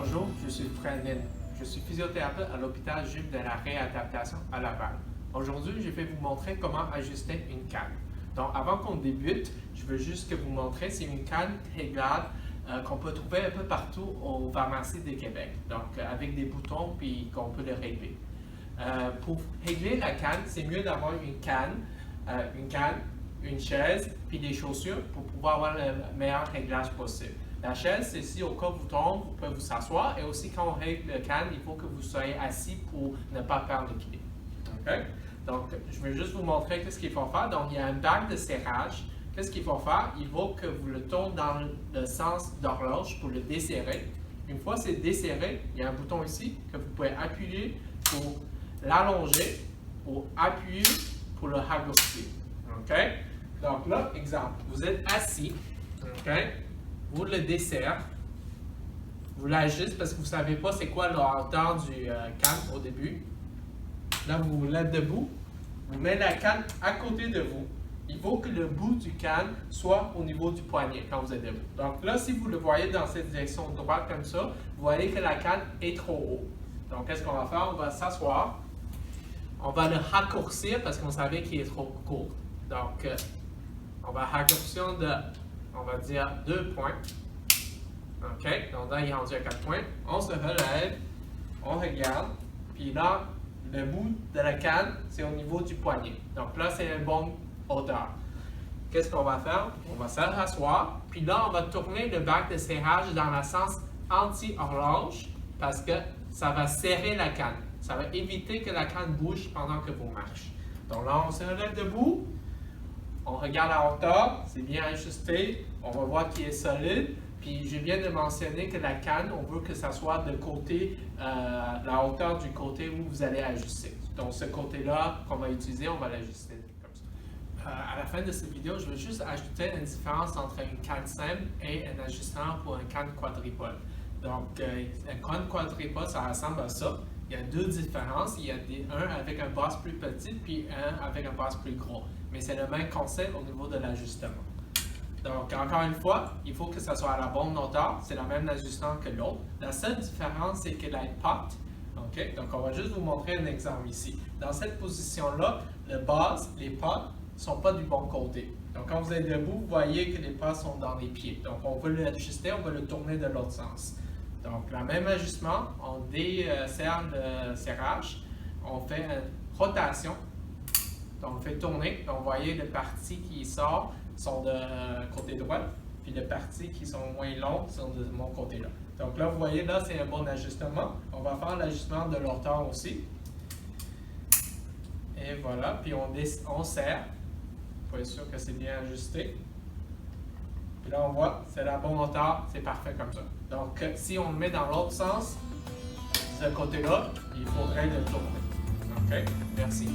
Bonjour, je suis Fredin. Je suis physiothérapeute à l'hôpital Jules de la réadaptation à Laval. Aujourd'hui, je vais vous montrer comment ajuster une canne. Donc, avant qu'on débute, je veux juste que vous montrer, c'est une canne réglable qu'on peut trouver un peu partout aux pharmacies de Québec. Donc, avec des boutons puis qu'on peut le régler. Pour régler la canne, c'est mieux d'avoir une canne, une chaise puis des chaussures pour pouvoir avoir le meilleur réglage possible. La chaise, c'est si au cas où vous tombez, vous pouvez vous asseoir et aussi quand on règle le canne, il faut que vous soyez assis pour ne pas perdre l'équilibre. Okay? Donc, je vais juste vous montrer qu'est-ce qu'il faut faire. Donc, il y a une bague de serrage. Qu'est-ce qu'il faut faire? Il faut que vous le tournez dans le sens d'horloge pour le desserrer. Une fois c'est desserré, il y a un bouton ici que vous pouvez appuyer pour l'allonger ou appuyer pour le raccourcir. Okay? Donc là, exemple, vous êtes assis, okay? Vous le desserrez, vous l'ajustez parce que vous ne savez pas c'est quoi la hauteur du canne au début. Là, vous vous mettez debout, vous mettez la canne à côté de vous. Il faut que le bout du canne soit au niveau du poignet quand vous êtes debout. Donc là, si vous le voyez dans cette direction droite comme ça, vous voyez que la canne est trop haut. Donc, qu'est-ce qu'on va faire? On va s'asseoir. On va le raccourcir parce qu'on savait qu'il est trop court. Donc, on va raccourcir de, on va dire, 2 points. OK? Donc là, il est rendu à 4 points. On se relève, on regarde, puis là, le bout de la canne, c'est au niveau du poignet. Donc là, c'est une bonne hauteur. Qu'est-ce qu'on va faire? On va s'asseoir, puis là, on va tourner le bac de serrage dans le sens anti-horloge parce que ça va serrer la canne. Ça va éviter que la canne bouge pendant que vous marchez. Donc là, on se relève debout, on regarde la hauteur, c'est bien ajusté, on va voir qu'il est solide. Puis je viens de mentionner que la canne, on veut que ça soit de côté, la hauteur du côté où vous allez ajuster. Donc ce côté-là qu'on va utiliser, on va l'ajuster comme ça. À la fin de cette vidéo, je vais juste ajouter une différence entre une canne simple et un ajustement pour une canne quadripode. Donc une canne quadripode, ça ressemble à ça. Il y a deux différences. Il y a un avec un base plus petit puis un avec un base plus gros. Mais c'est le même concept au niveau de l'ajustement. Donc, encore une fois, il faut que ça soit à la bonne hauteur. C'est le même ajustement que l'autre. La seule différence, c'est que la pote, OK? Donc, on va juste vous montrer un exemple ici. Dans cette position-là, le base, les potes ne sont pas du bon côté. Donc, quand vous êtes debout, vous voyez que les potes sont dans les pieds. Donc, on veut l'ajuster, on va le tourner de l'autre sens. Donc, le même ajustement, on desserre le serrage, on fait une rotation. Donc, on fait tourner. Donc, vous voyez le parti qui sort sont de côté droit, puis les parties qui sont moins longues sont de mon côté là. Donc là, vous voyez, là, c'est un bon ajustement. On va faire l'ajustement de l'hauteur aussi. Et voilà, puis on serre pour être sûr que c'est bien ajusté. Puis là, on voit, c'est la bonne hauteur, c'est parfait comme ça. Donc, si on le met dans l'autre sens, ce côté-là, il faudrait le tourner. OK? Merci.